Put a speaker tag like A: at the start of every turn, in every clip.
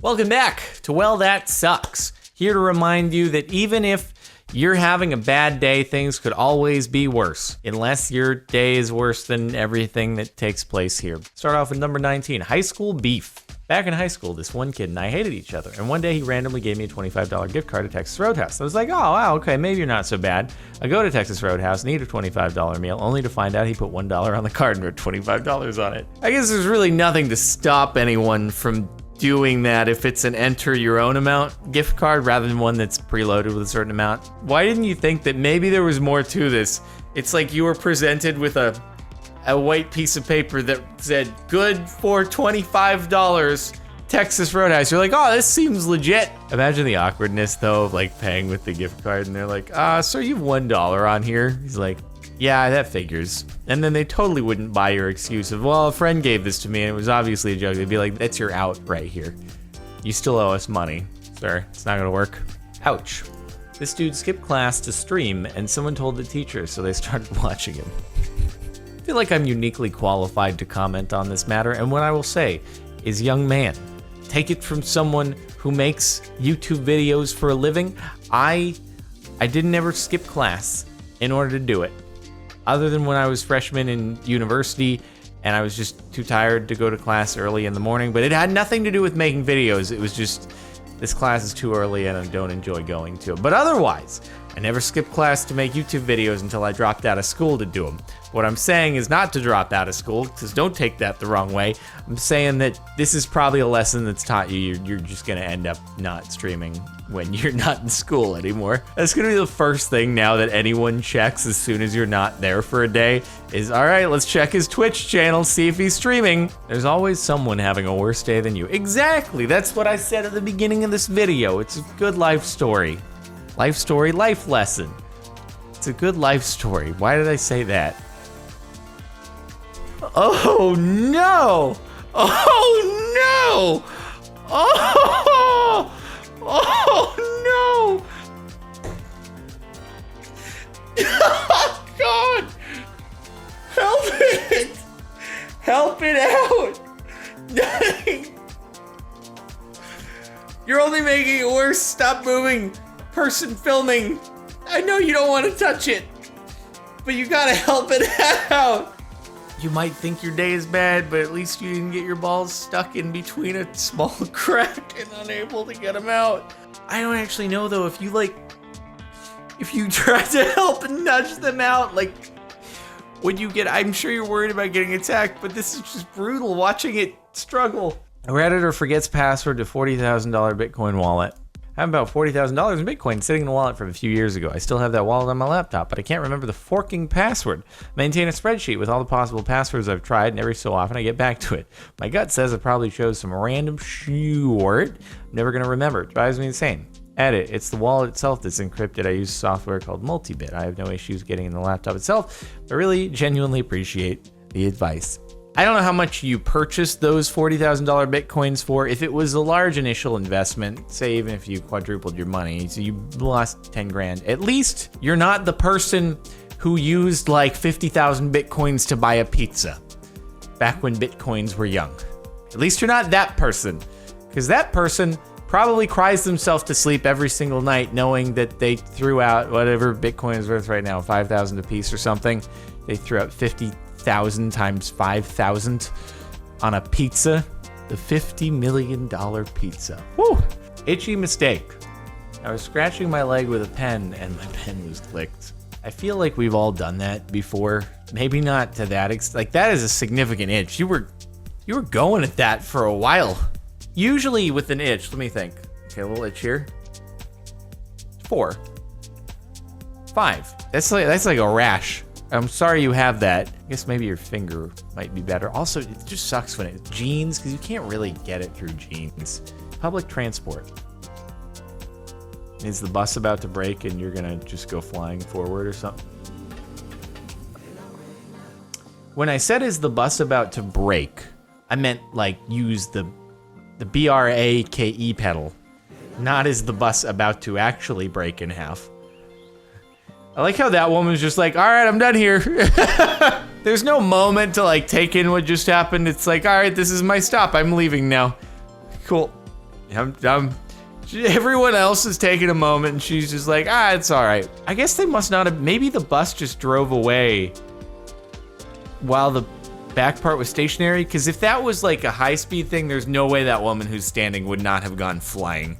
A: Welcome back to Well, That Sucks. Here to remind you that even if you're having a bad day, things could always be worse, unless your day is worse than everything that takes place here. Start off with number 19, high school beef. Back in high school, this one kid and I hated each other, and one day he randomly gave me a $25 gift card to Texas Roadhouse. I was like, oh, wow, okay, maybe you're not so bad. I go to Texas Roadhouse, need a $25 meal, only to find out he put $1 on the card and wrote $25 on it. I guess there's really nothing to stop anyone from doing that if it's an enter your own amount gift card rather than one that's preloaded with a certain amount. Why didn't you think that maybe there was more to this? It's like you were presented with a white piece of paper that said good for $25 Texas Roadhouse. You're like, oh, this seems legit. Imagine the awkwardness though of like paying with the gift card and they're like, sir, you've $1 on here. He's like, yeah, that figures. And then they totally wouldn't buy your excuse of, well, a friend gave this to me and it was obviously a joke. They'd be like, that's your out right here. You still owe us money, sir. It's not gonna work. Ouch. This dude skipped class to stream and someone told the teacher, so they started watching him. I feel like I'm uniquely qualified to comment on this matter, and what I will say is, young man, take it from someone who makes YouTube videos for a living. I didn't ever skip class in order to do it. Other than when I was freshman in university and I was just too tired to go to class early in the morning, but it had nothing to do with making videos. It was just, this class is too early and I don't enjoy going to it. But otherwise, I never skipped class to make YouTube videos until I dropped out of school to do them. What I'm saying is not to drop out of school, because don't take that the wrong way. I'm saying that this is probably a lesson that's taught you you're just gonna end up not streaming when you're not in school anymore. That's gonna be the first thing now that anyone checks as soon as you're not there for a day is, all right, let's check his Twitch channel, see if he's streaming. There's always someone having a worse day than you. Exactly, that's what I said at the beginning of this video. It's a good life story. Life story, life lesson. It's a good life story. Why did I say that? Oh no! Oh no! Oh no! Oh God! Help it! Help it out! You're only making it worse. Stop moving. Person filming. I know you don't want to touch it, but you gotta help it out. You might think your day is bad, but at least you didn't get your balls stuck in between a small crack and unable to get them out. I don't actually know though if you try to help and nudge them out, like, would you get, I'm sure you're worried about getting attacked, but this is just brutal watching it struggle. A Redditor forgets password to $40,000 Bitcoin wallet. I have about $40,000 in Bitcoin sitting in the wallet from a few years ago. I still have that wallet on my laptop, but I can't remember the forking password. Maintain a spreadsheet with all the possible passwords I've tried, and every so often I get back to it. My gut says I probably chose some random short. I'm never gonna remember. It drives me insane. Edit. It's the wallet itself that's encrypted. I use software called Multibit. I have no issues getting in the laptop itself, but really genuinely appreciate the advice. I don't know how much you purchased those $40,000 Bitcoins for. If it was a large initial investment, say even if you quadrupled your money, so you lost 10 grand, at least you're not the person who used like 50,000 Bitcoins to buy a pizza back when Bitcoins were young. At least you're not that person, because that person probably cries themselves to sleep every single night knowing that they threw out whatever Bitcoin is worth right now, 5,000 a piece or something. They threw out 50,000 times 5,000 on a pizza. The $50 million pizza. Woo! Itchy mistake. I was scratching my leg with a pen and my pen was clicked. I feel like we've all done that before. Maybe not to that extent. Like, that is a significant itch. You were going at that for a while. Usually with an itch, let me think. Okay, a little itch here. 4. 5. That's like a rash. I'm sorry you have that. I guess maybe your finger might be better. Also, it just sucks when it's jeans, because you can't really get it through jeans. Public transport. Is the bus about to break and you're gonna just go flying forward or something? When I said is the bus about to break, I meant like use the B-R-A-K-E pedal. Not is the bus about to actually break in half. I like how that woman's just like, all right, I'm done here. There's no moment to like take in what just happened. It's like, all right, this is my stop. I'm leaving now. Cool. Everyone else is taking a moment, and she's just like, it's all right. I guess they must not have. Maybe the bus just drove away while the back part was stationary. Because if that was like a high-speed thing, there's no way that woman who's standing would not have gone flying.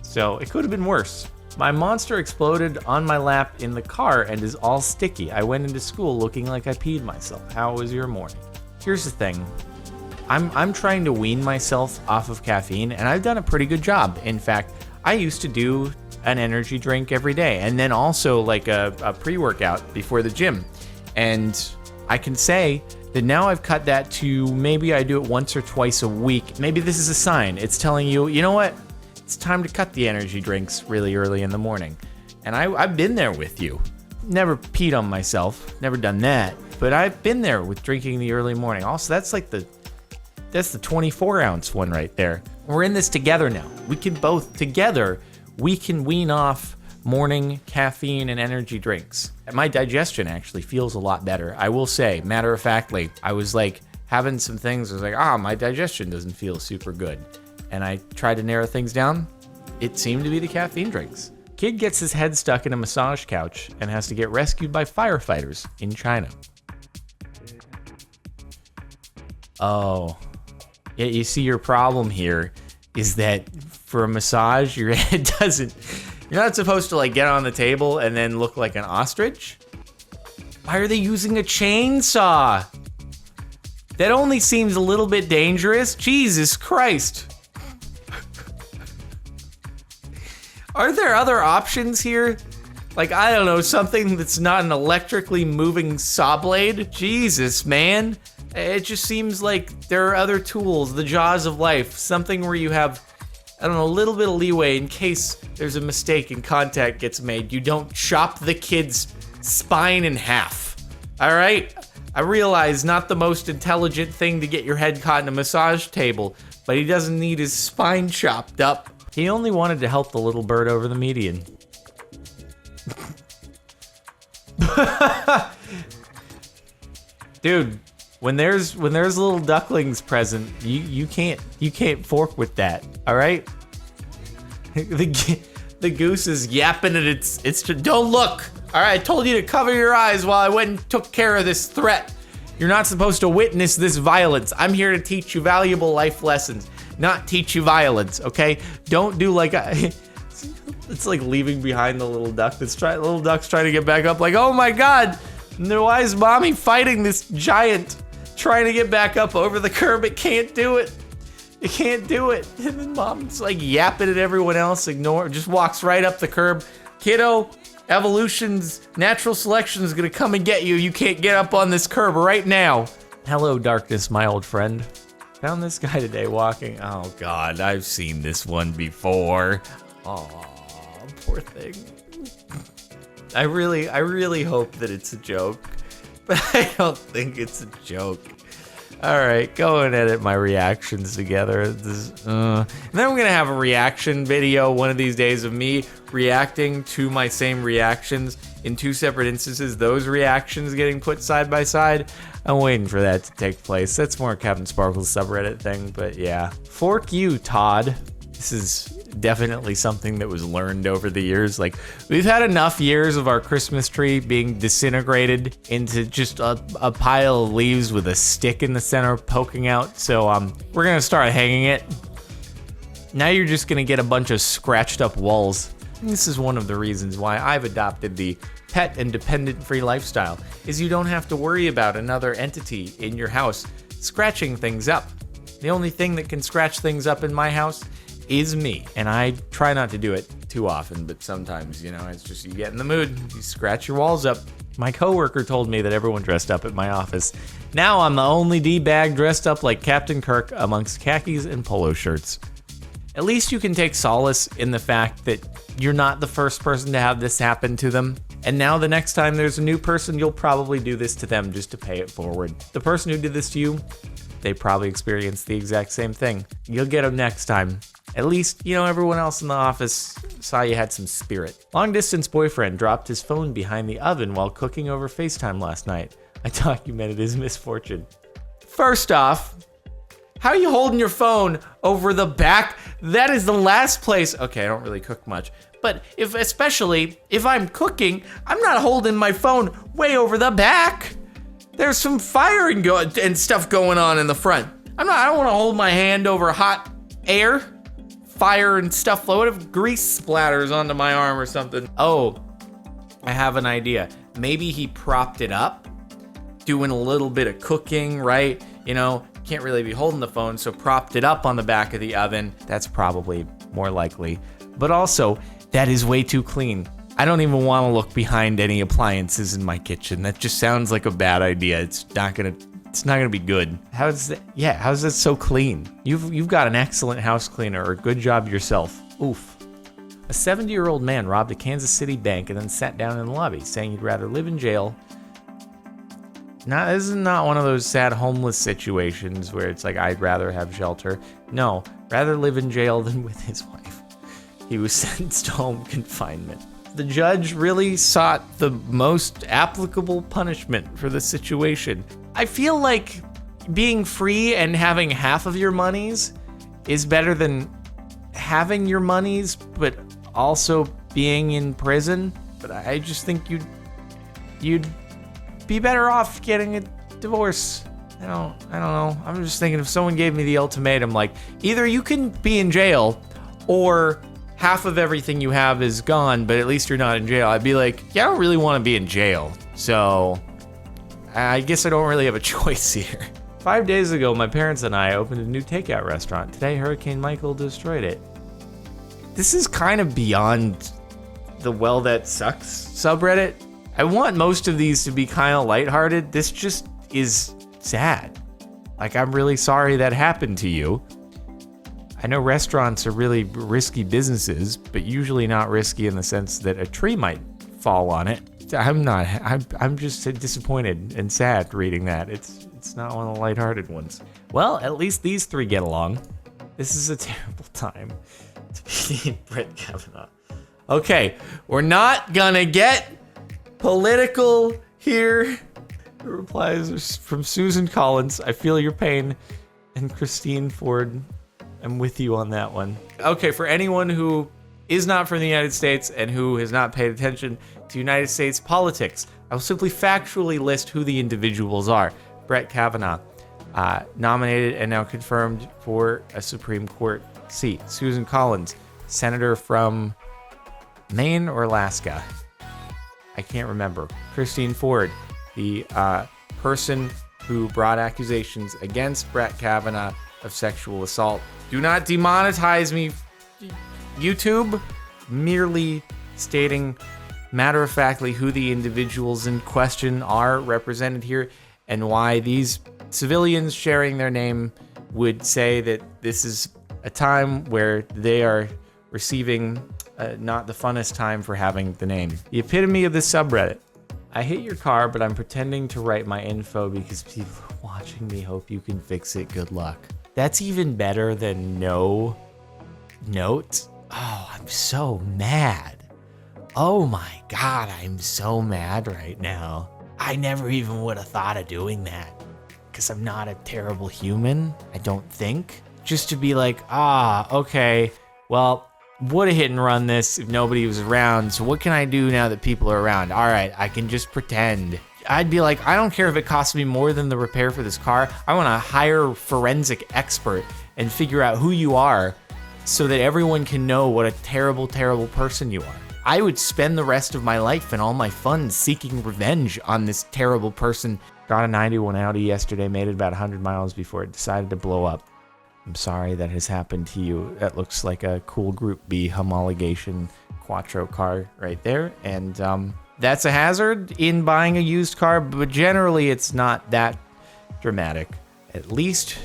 A: So it could have been worse. My monster exploded on my lap in the car and is all sticky. I went into school looking like I peed myself. How was your morning? Here's the thing. I'm trying to wean myself off of caffeine, and I've done a pretty good job. In fact, I used to do an energy drink every day, and then also like a pre-workout before the gym. And I can say that now I've cut that to maybe I do it once or twice a week. Maybe this is a sign. It's telling you, you know what? It's time to cut the energy drinks really early in the morning. And I've been there with you. Never peed on myself, never done that. But I've been there with drinking the early morning. Also, that's the 24-ounce one right there. We're in this together now. We can both, together, we can wean off morning caffeine and energy drinks. My digestion actually feels a lot better. I will say, matter of factly, I was like having some things. I was like, my digestion doesn't feel super good. And I tried to narrow things down. It seemed to be the caffeine drinks. Kid gets his head stuck in a massage couch and has to get rescued by firefighters in China. Oh. Yeah, you see, your problem here is that for a massage, your head doesn't... You're not supposed to, like, get on the table and then look like an ostrich. Why are they using a chainsaw? That only seems a little bit dangerous. Jesus Christ. Are there other options here? Like, I don't know, something that's not an electrically moving saw blade? Jesus, man. It just seems like there are other tools, the jaws of life, something where you have, I don't know, a little bit of leeway in case there's a mistake and contact gets made. You don't chop the kid's spine in half, all right? I realize not the most intelligent thing to get your head caught in a massage table, but he doesn't need his spine chopped up. He only wanted to help the little bird over the median. Dude, when there's little ducklings present, you can't fork with that. All right? The goose is yapping at its don't look. All right, I told you to cover your eyes while I went and took care of this threat. You're not supposed to witness this violence. I'm here to teach you valuable life lessons, not teach you violence, okay? Don't do like it's like leaving behind the little duck little duck's trying to get back up, like, oh my God, why is mommy fighting this giant trying to get back up over the curb? It can't do it. It can't do it. And then mom's like yapping at everyone else, just walks right up the curb. Kiddo, evolution's natural selection is gonna come and get you. You can't get up on this curb right now. Hello, darkness, my old friend. Found this guy today walking. Oh God, I've seen this one before. Oh, poor thing. I really hope that it's a joke, but I don't think it's a joke. All right, go and edit my reactions together. And then I'm gonna have a reaction video one of these days of me reacting to my same reactions in two separate instances, those reactions getting put side by side. I'm waiting for that to take place. That's more Captain Sparkle's subreddit thing, but yeah. Fork you, Todd. This is definitely something that was learned over the years. Like, we've had enough years of our Christmas tree being disintegrated into just a pile of leaves with a stick in the center poking out. So we're gonna start hanging it. Now you're just gonna get a bunch of scratched up walls. And this is one of the reasons why I've adopted the pet and dependent-free lifestyle, is you don't have to worry about another entity in your house scratching things up. The only thing that can scratch things up in my house is me, and I try not to do it too often, but sometimes, you know, it's just you get in the mood, you scratch your walls up. My coworker told me that everyone dressed up at my office. Now I'm the only D-bag dressed up like Captain Kirk amongst khakis and polo shirts. At least you can take solace in the fact that you're not the first person to have this happen to them. And now the next time there's a new person, you'll probably do this to them just to pay it forward. The person who did this to you, they probably experienced the exact same thing. You'll get them next time. At least, you know, everyone else in the office saw you had some spirit. Long-distance boyfriend dropped his phone behind the oven while cooking over FaceTime last night. I documented his misfortune. First off, How are you holding your phone over the back? That is the last place. Okay, I don't really cook much. But especially if I'm cooking, I'm not holding my phone way over the back. There's some fire and stuff going on in the front. I don't want to hold my hand over hot air, fire and stuff. What if grease splatters onto my arm or something? Oh, I have an idea. Maybe he propped it up, doing a little bit of cooking, right? You know, can't really be holding the phone, so propped it up on the back of the oven. That's probably more likely. But also, that is way too clean. I don't even want to look behind any appliances in my kitchen. That just sounds like a bad idea. It's not gonna be good. How's that so clean? You've got an excellent house cleaner, or good job yourself. Oof. A 70-year-old man robbed a Kansas City bank and then sat down in the lobby, saying he'd rather live in jail. Now, this is not one of those sad homeless situations where it's like, I'd rather have shelter. No, rather live in jail than with his wife. He was sentenced to home confinement. The judge really sought the most applicable punishment for the situation. I feel like being free and having half of your monies is better than having your monies, but also being in prison. But I just think you'd be better off getting a divorce. I don't know. I'm just thinking if someone gave me the ultimatum, like, either you can be in jail or half of everything you have is gone, but at least you're not in jail. I'd be like, yeah, I don't really want to be in jail. So I guess I don't really have a choice here. 5 days ago, my parents and I opened a new takeout restaurant. Today, Hurricane Michael destroyed it. This is kind of beyond the Well That Sucks subreddit. I want most of these to be kind of lighthearted. This just is sad. Like, I'm really sorry that happened to you. I know restaurants are really risky businesses, but usually not risky in the sense that a tree might fall on it. I'm just disappointed and sad reading that. It's not one of the lighthearted ones. Well, at least these three get along. This is a terrible time to be Brett Kavanaugh. Okay, we're not gonna get political here. The replies from Susan Collins. I feel your pain. And Christine Ford. I'm with you on that one. Okay, for anyone who is not from the United States and who has not paid attention to United States politics, I will simply factually list who the individuals are. Brett Kavanaugh, nominated and now confirmed for a Supreme Court seat. Susan Collins, senator from Maine or Alaska. I can't remember. Christine Ford, the person who brought accusations against Brett Kavanaugh of sexual assault. Do not demonetize me, YouTube. Merely stating matter-of-factly who the individuals in question are represented here and why these civilians sharing their name would say that this is a time where they are receiving not the funnest time for having the name. The epitome of this subreddit. I hit your car, but I'm pretending to write my info because people are watching me. Hope you can fix it. Good luck. That's even better than no note. Oh, I'm so mad. Oh my God, I'm so mad right now. I never even would have thought of doing that because I'm not a terrible human, I don't think. Just to be like, okay, well, would have hit and run this if nobody was around. So what can I do now that people are around? All right, I can just pretend. I'd be like, I don't care if it costs me more than the repair for this car. I want to hire a forensic expert and figure out who you are so that everyone can know what a terrible, terrible person you are. I would spend the rest of my life and all my funds seeking revenge on this terrible person. Got a 91 Audi yesterday, made it about 100 miles before it decided to blow up. I'm sorry that has happened to you. That looks like a cool Group B homologation Quattro car right there. And that's a hazard in buying a used car, but generally it's not that dramatic. At least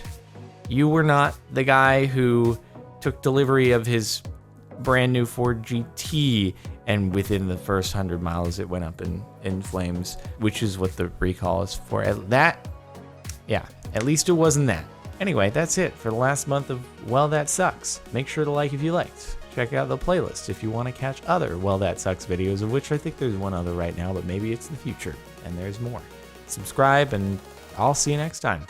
A: you were not the guy who took delivery of his brand new Ford GT and within the first 100 miles it went up in flames, which is what the recall is for. At least it wasn't that. Anyway, that's it for the last month of Well That Sucks. Make sure to like if you liked. Check out the playlist if you want to catch other Well That Sucks videos, of which I think there's one other right now, but maybe it's the future and there's more. Subscribe and I'll see you next time.